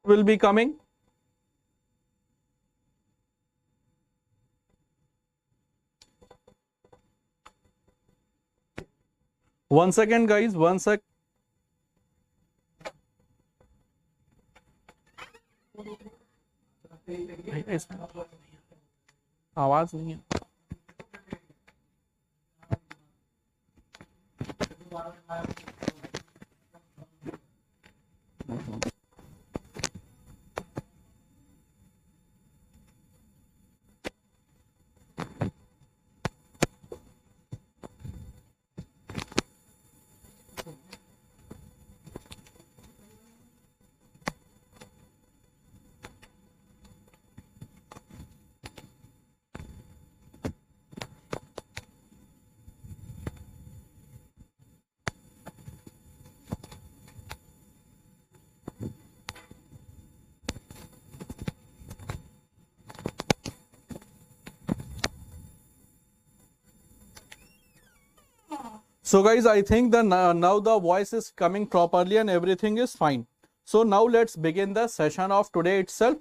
Will be coming. One second, guys. One sec. आवाज नहीं है. So guys, I think that now the voice is coming properly and everything is fine. So now let's begin the session of today itself.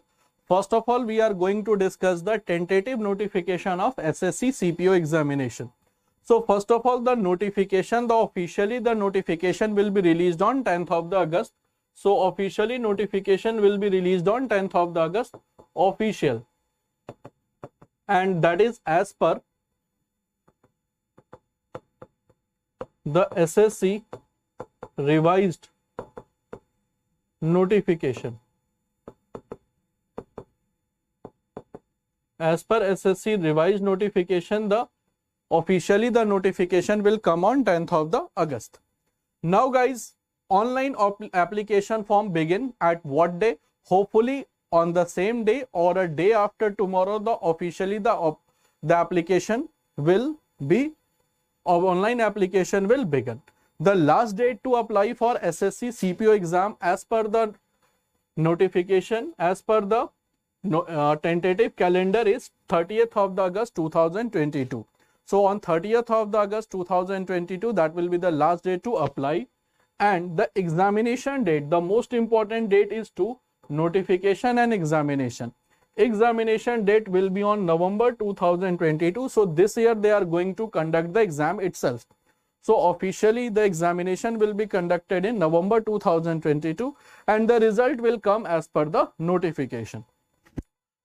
First of all, we are going to discuss the tentative notification of SSC CPO examination. So first of all, the notification, officially the notification will be released on 10th of the August. So officially notification will be released on 10th of the August, official. And that is as per the SSC revised notification. As per SSC revised notification, officially the notification will come on 10th of the August. Now guys, online application form begin at what day? Hopefully on the same day or a day after tomorrow, the application will be online application will begin. The last date to apply for SSC CPO exam as per the notification, as per the tentative calendar is 30th of the August 2022. So on 30th of the August 2022, that will be the last date to apply. And the examination date, the most important date is to notification and examination. Examination date will be on November 2022. So this year they are going to conduct the exam itself. So officially the examination will be conducted in November 2022 and the result will come as per the notification.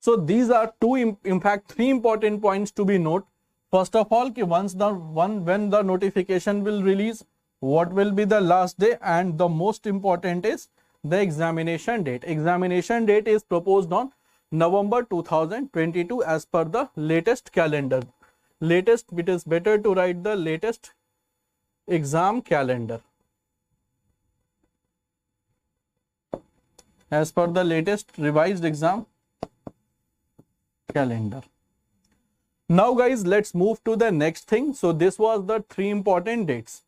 So these are in fact three important points to be noted. First of all, when the notification will release, what will be the last day, and the most important is the examination date. Examination date is proposed on November 2022 as per the latest calendar. Latest, it is better to write the latest exam calendar. As per the latest revised exam calendar. Now guys, let's move to the next thing. So this was the three important dates.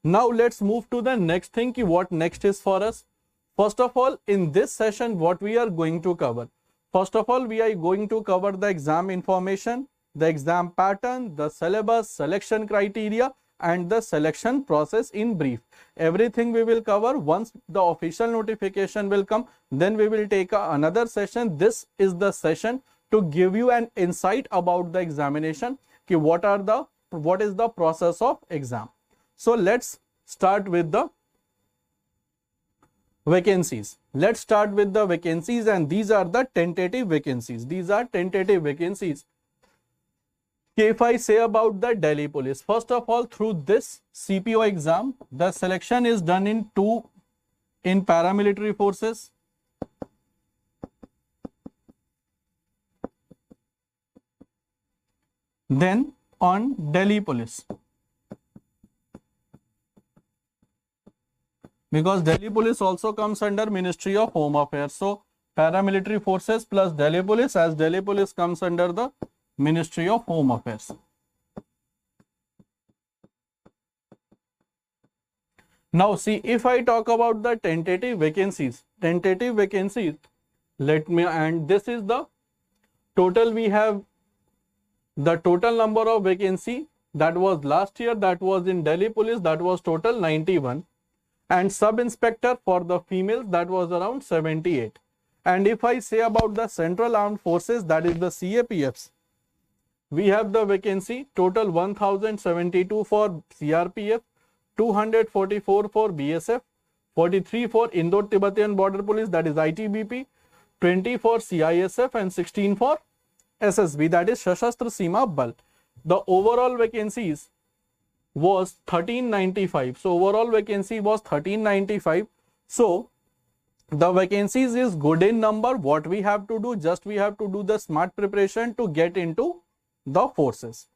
Now let's move to the next thing. What next is for us? First of all, in this session, what we are going to cover? First of all, we are going to cover the exam information, the exam pattern, the syllabus, selection criteria, and the selection process in brief. Everything we will cover. Once the official notification will come, then we will take another session. This is the session to give you an insight about the examination. What is the process of exam? So let's start with the vacancies. Let's start with the vacancies, and these are the tentative vacancies. These are tentative vacancies. If I say about the Delhi Police, first of all, through this CPO exam, the selection is done in paramilitary forces, then on Delhi Police, because Delhi Police also comes under Ministry of Home Affairs. So paramilitary forces plus Delhi Police, as Delhi Police comes under the Ministry of Home Affairs. Now see, if I talk about the tentative vacancies, and this is the total. We have the total number of vacancy that was last year, that was in Delhi Police, that was total 91. And sub-inspector for the females, that was around 78. And if I say about the Central Armed Forces, that is the CAPFs, we have the vacancy total 1072 for CRPF, 244 for BSF, 43 for Indo-Tibetan Border Police, that is ITBP, 20 for CISF, and 16 for SSB, that is Sashastra Seema Bal. The overall vacancies was 1395. So overall vacancy was 1395. So the vacancies is good in number. What we have to do, just we have to do the smart preparation to get into the forces.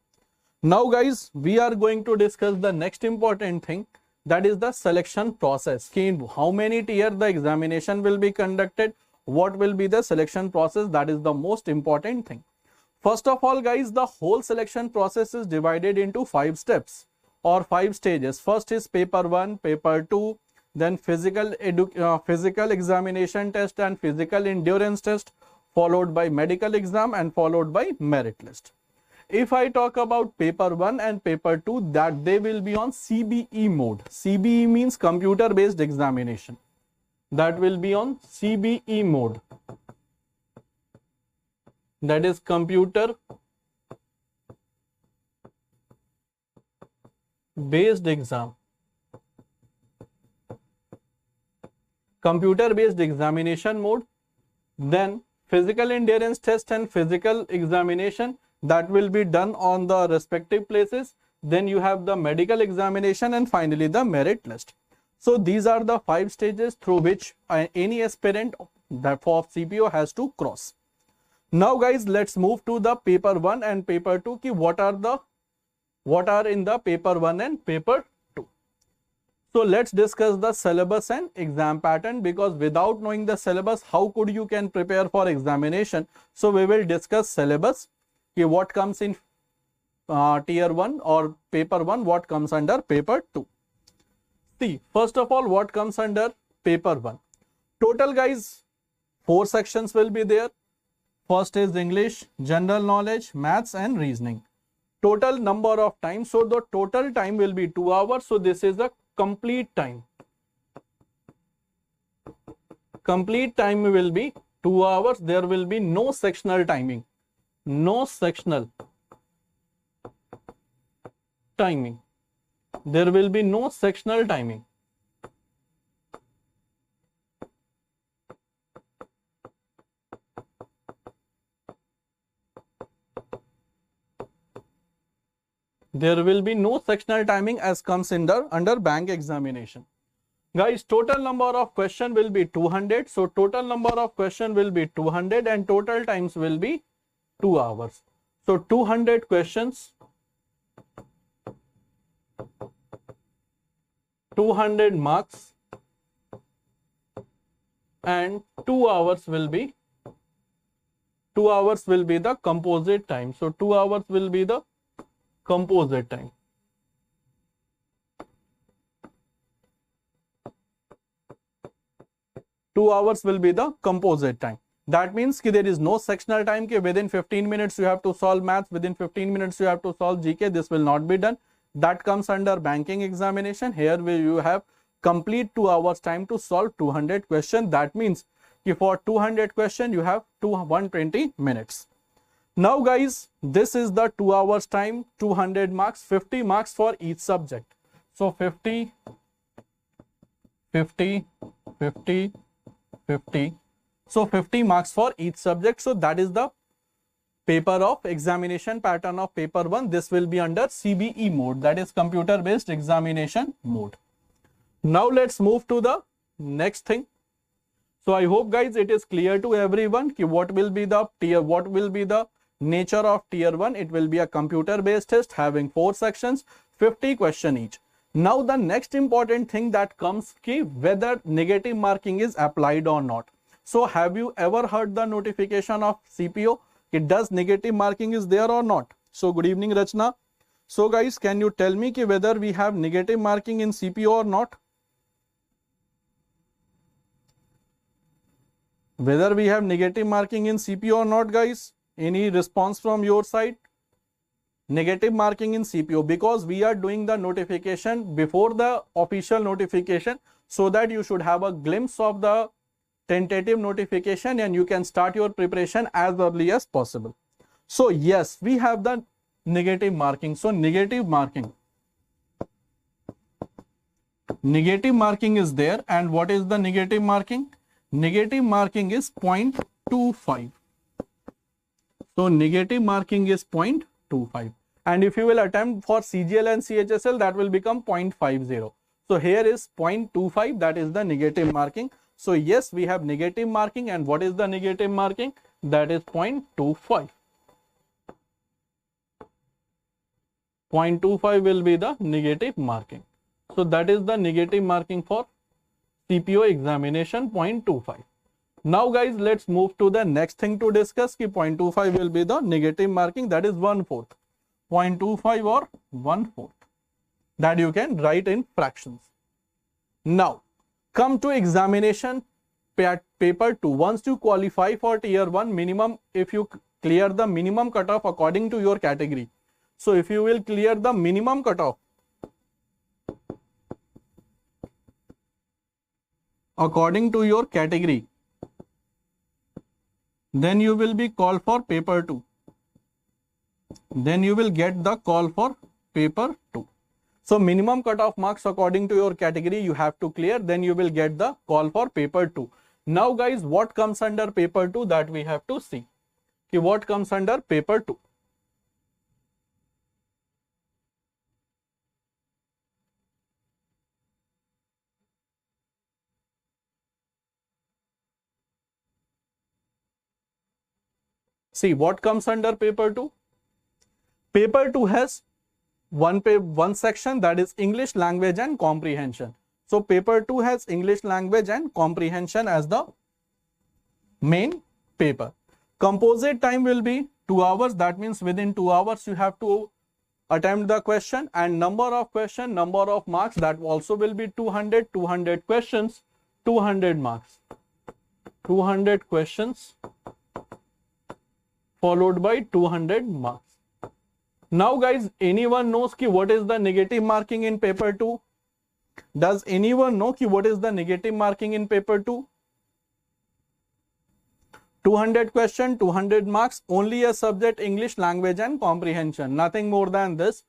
Now guys, we are going to discuss the next important thing, that is the selection process. How many tier the examination will be conducted, what will be the selection process, that is the most important thing. First of all guys, the whole selection process is divided into 5 steps or 5 stages. First is paper 1, paper 2, then physical examination test and physical endurance test, followed by medical exam and followed by merit list. If I talk about paper 1 and paper 2, that they will be on CBE mode. CBE means computer based examination. That will be on CBE mode. That is computer based exam. Computer based examination mode. Then physical endurance test and physical examination, that will be done on the respective places. Then you have the medical examination and finally the merit list. So these are the 5 stages through which any aspirant that for CPO has to cross. Now guys, let's move to the paper 1 and paper 2 ki what are in the paper 1 and paper 2. So let's discuss the syllabus and exam pattern, because without knowing the syllabus, how could you can prepare for examination? So we will discuss syllabus, ki what comes in tier 1 or paper 1, what comes under paper 2. See, first of all, what comes under paper 1? Total guys, 4 sections will be there. First is English, general knowledge, maths and reasoning. Total number of time. So the total time will be 2 hours. So this is a complete time. Complete time will be 2 hours. There will be no sectional timing. No sectional timing. There will be no sectional timing. There will be no sectional timing as comes under bank examination. Guys, total number of question will be 200. So total number of question will be 200 and total times will be 2 hours. So 200 questions, 200 marks and 2 hours will be the composite time. So 2 hours will be the composite time. Two hours will be the composite time. That means ki there is no sectional time ki within 15 minutes you have to solve maths, within 15 minutes you have to solve GK. This will not be done. That comes under banking examination. Here where you have complete 2 hours time to solve 200 questions. That means ki for 200 question you have 120 minutes. Now guys, this is the 2 hours time, 200 marks, 50 marks for each subject. So 50, 50, 50, 50. So 50 marks for each subject. So that is the paper of examination pattern of paper 1. This will be under CBE mode, that is computer based examination mode. Now let's move to the next thing. So I hope guys it is clear to everyone ki what will be the tier, what will be the nature of tier 1. It will be a computer based test having 4 sections, 50 question each. Now the next important thing that comes ki whether negative marking is applied or not. So have you ever heard the notification of CPO? It does negative marking is there or not? So good evening Rachna. So guys, can you tell me ki whether we have negative marking in CPO or not? Whether we have negative marking in CPO or not guys? Any response from your side? negative marking in CPO, because we are doing the notification before the official notification, so that you should have a glimpse of the tentative notification and you can start your preparation as early as possible. So yes, we have the negative marking. So negative marking is there. And what is the negative marking? Negative marking is 0.25. So negative marking is 0.25. And if you will attempt for CGL and CHSL, that will become 0.50. So here is 0.25, that is the negative marking. So yes, we have negative marking. And what is the negative marking? That is 0.25. 0.25 will be the negative marking. So that is the negative marking for CPO examination, 0.25. Now guys, let's move to the next thing to discuss. 0.25 will be the negative marking, that is 1/4. 0.25 or 1/4, that you can write in fractions. Now come to examination paper 2. Once you qualify for tier 1 minimum, if you clear the minimum cutoff according to your category. So if you will clear the minimum cutoff according to your category, then you will be called for paper 2. Then you will get the call for paper 2. So minimum cutoff marks according to your category you have to clear, then you will get the call for paper 2. Now guys, what comes under paper 2, that we have to see. Okay, what comes under paper 2? See, what comes under paper 2? Paper 2 has one section, that is English language and comprehension. So paper 2 has English language and comprehension as the main paper. Composite time will be 2 hours. That means within 2 hours you have to attempt the question, and number of question, number of marks, that also will be 200 questions, 200 marks. 200 questions followed by 200 marks. Now guys, anyone knows ki what is the negative marking in paper 2? Does anyone know ki what is the negative marking in paper 2? 200 question, 200 marks, only a subject English language and comprehension, nothing more than this.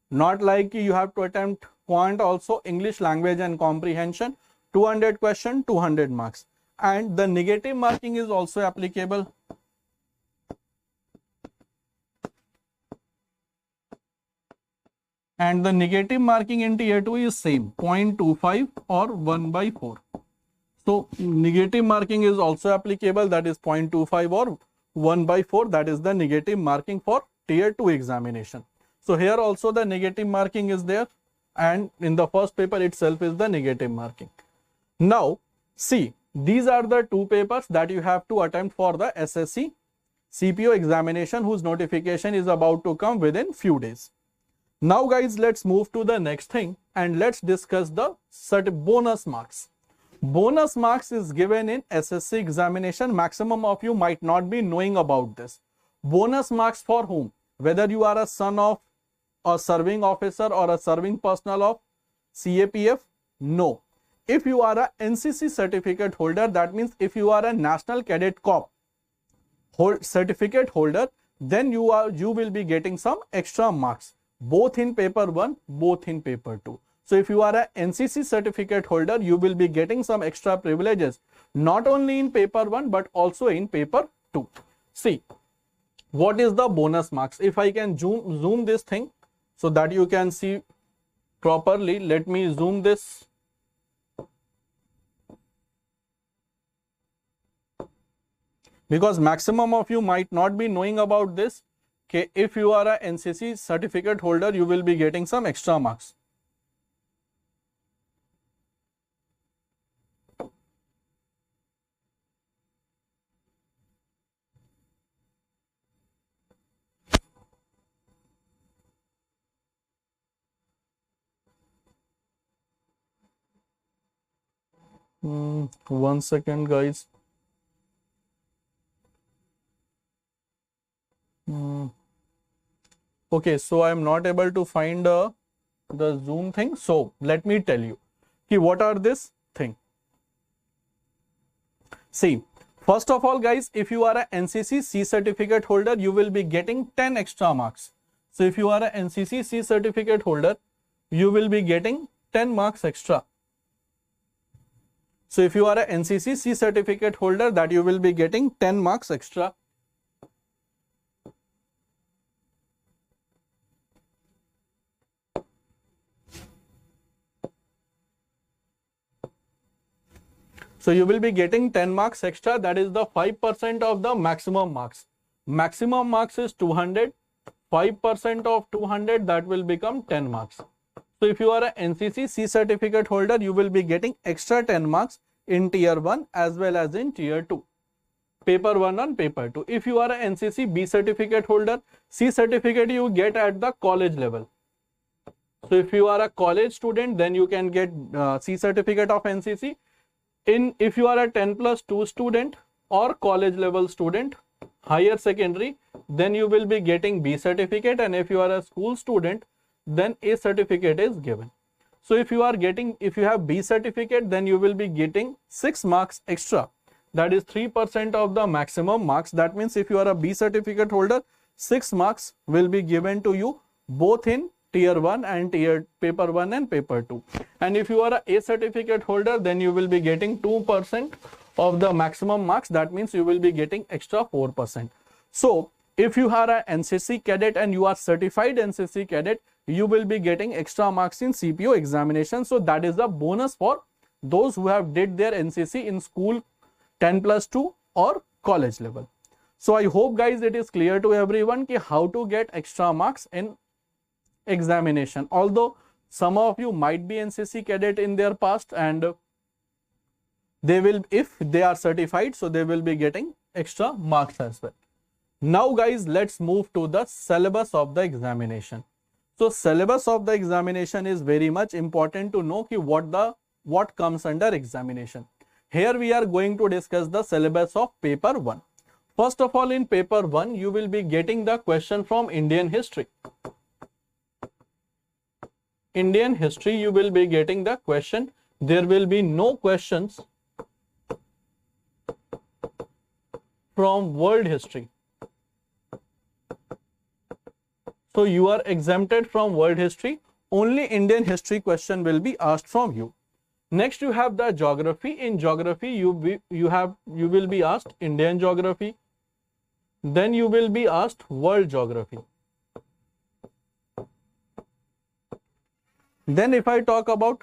Not like you have to attempt quant also, English language and comprehension, 200 question, 200 marks. And the negative marking is also applicable. And the negative marking in tier 2 is same, 0.25 or 1/4. So negative marking is also applicable, that is 0.25 or 1/4, that is the negative marking for tier 2 examination. So here also the negative marking is there, and in the first paper itself is the negative marking. Now see, these are the 2 papers that you have to attempt for the SSC CPO examination, whose notification is about to come within few days. Now guys, let's move to the next thing and let's discuss the bonus marks. Bonus marks is given in SSC examination. Maximum of you might not be knowing about this. Bonus marks for whom? Whether you are a son of a serving officer or a serving personnel of CAPF? No. If you are a NCC certificate holder, that means if you are a National Cadet Corps certificate holder, then you will be getting some extra marks, both in paper 1, both in paper 2. So if you are a NCC certificate holder, you will be getting some extra privileges, not only in paper 1, but also in paper 2. See, what is the bonus marks? If I can zoom this thing so that you can see properly, let me zoom this. Because maximum of you might not be knowing about this. Okay, if you are a NCC certificate holder, you will be getting some extra marks. One second, guys. Okay, so I am not able to find the Zoom thing. So let me tell you, okay, what are this thing? See, first of all, guys, if you are a NCC C certificate holder, you will be getting 10 extra marks. So if you are a NCC C certificate holder, you will be getting 10 marks extra. So if you are a NCC C certificate holder, that you will be getting 10 marks extra. So you will be getting 10 marks extra. That is the 5% of the maximum marks. Maximum marks is 200. 5% of 200, that will become 10 marks. So if you are a NCC C certificate holder, you will be getting extra 10 marks in tier 1 as well as in tier 2. Paper 1 and paper 2. If you are a NCC B certificate holder, C certificate you get at the college level. So if you are a college student, then you can get C certificate of NCC. If you are a 10+2 student or college level student, higher secondary, then you will be getting B certificate, and if you are a school student, then A certificate is given. So if you have B certificate, then you will be getting 6 marks extra. That is 3% of the maximum marks. That means if you are a B certificate holder, 6 marks will be given to you both in tier 1 and paper 1 and paper 2. And if you are a certificate holder, then you will be getting 2% of the maximum marks. That means you will be getting extra 4%. So if you are a NCC cadet and you are certified NCC cadet, you will be getting extra marks in CPO examination. So that is a bonus for those who have did their NCC in school 10+2 or college level. So I hope, guys, it is clear to everyone ki how to get extra marks in examination. Although some of you might be NCC cadet in their past, and they will, if they are certified, so they will be getting extra marks as well. Now, guys, let's move to the syllabus of the examination. So syllabus of the examination is very much important to know ki what comes under examination. Here we are going to discuss the syllabus of paper 1. First of all, in paper 1, you will be getting the question from Indian history. Indian history, you will be getting the question. There will be no questions from world history. So you are exempted from world history. Only Indian history question will be asked from you. Next, you have the geography. In geography, you will be asked Indian geography. Then you will be asked world geography. Then if I talk about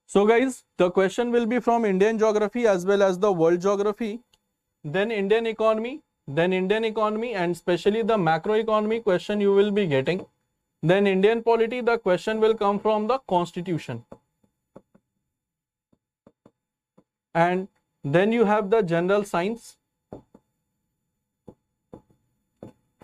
So guys, the question will be from Indian geography as well as the world geography, then Indian economy, and especially the macroeconomy question you will be getting. Then Indian polity, the question will come from the constitution. And then you have the general science,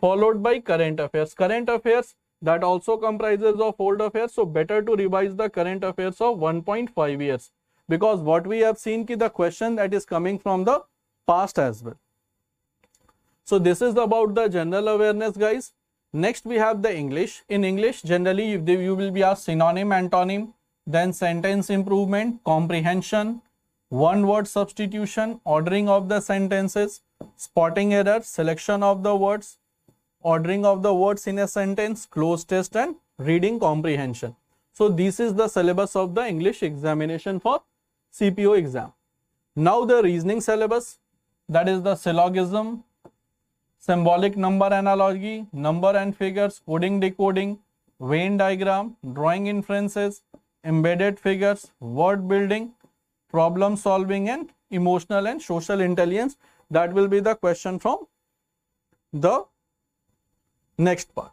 followed by current affairs. Current affairs, that also comprises of old affairs, so better to revise the current affairs of 1.5 years, because what we have seen ki the question that is coming from the past as well. So this is about the general awareness, guys. Next we have the English. In English, generally you will be asked synonym, antonym, then sentence improvement, comprehension, one word substitution, ordering of the sentences, spotting error, selection of the words, ordering of the words in a sentence, close test, and reading comprehension. So this is the syllabus of the English examination for CPO exam. Now the reasoning syllabus, that is the syllogism, symbolic number analogy, number and figures, coding decoding, Venn diagram, drawing inferences, embedded figures, word building, problem solving, and emotional and social intelligence. That will be the question from the next part.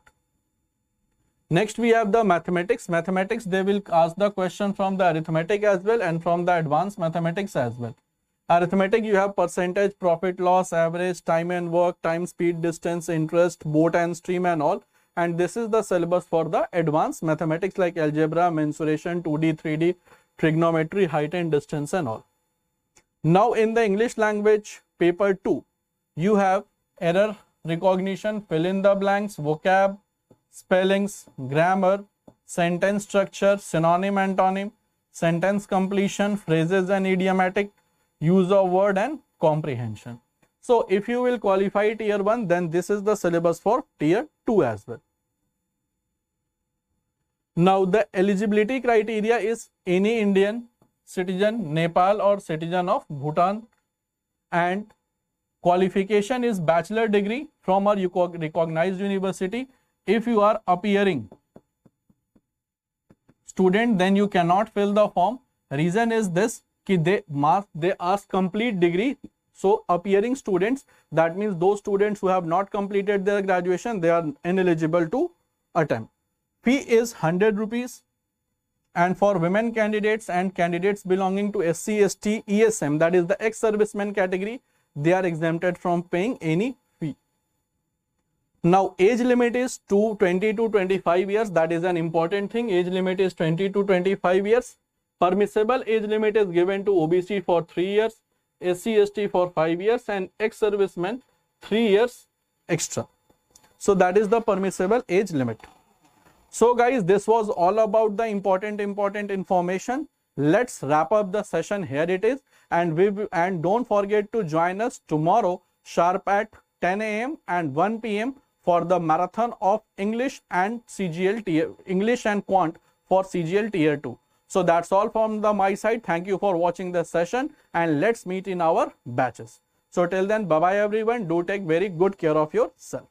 Next we have the mathematics. Mathematics, they will ask the question from the arithmetic as well and from the advanced mathematics as well. Arithmetic, you have percentage, profit, loss, average, time and work, time, speed, distance, interest, boat and stream and all. And this is the syllabus for the advanced mathematics like algebra, mensuration, 2D, 3D, trigonometry, height and distance and all. Now in the English language, paper 2, you have error recognition, fill in the blanks, vocab, spellings, grammar, sentence structure, synonym, antonym, sentence completion, phrases and idiomatic, use of word and comprehension. So if you will qualify tier 1, then this is the syllabus for tier 2 as well. Now the eligibility criteria is any Indian citizen, Nepal or citizen of Bhutan, and qualification is bachelor degree from a recognized university. If you are appearing student, then you cannot fill the form. Reason is this, कि they ask complete degree. So appearing students, that means those students who have not completed their graduation, they are ineligible to attempt. Fee is 100 rupees. And for women candidates and candidates belonging to SC, ST, ESM, that is the ex-servicemen category, they are exempted from paying any fee. Now age limit is 20 to 25 years. That is an important thing. Age limit is 20 to 25 years. Permissible age limit is given to OBC for 3 years, SC, ST for 5 years and ex-servicemen 3 years extra. So that is the permissible age limit. So guys, this was all about the important information. Let's wrap up the session. Here it is, and don't forget to join us tomorrow sharp at 10 AM and 1 PM for the marathon of English and CGL tier, English and Quant for CGL tier 2. So that's all from my side. Thank you for watching the session, and let's meet in our batches. So till then, bye bye everyone. Do take very good care of yourself.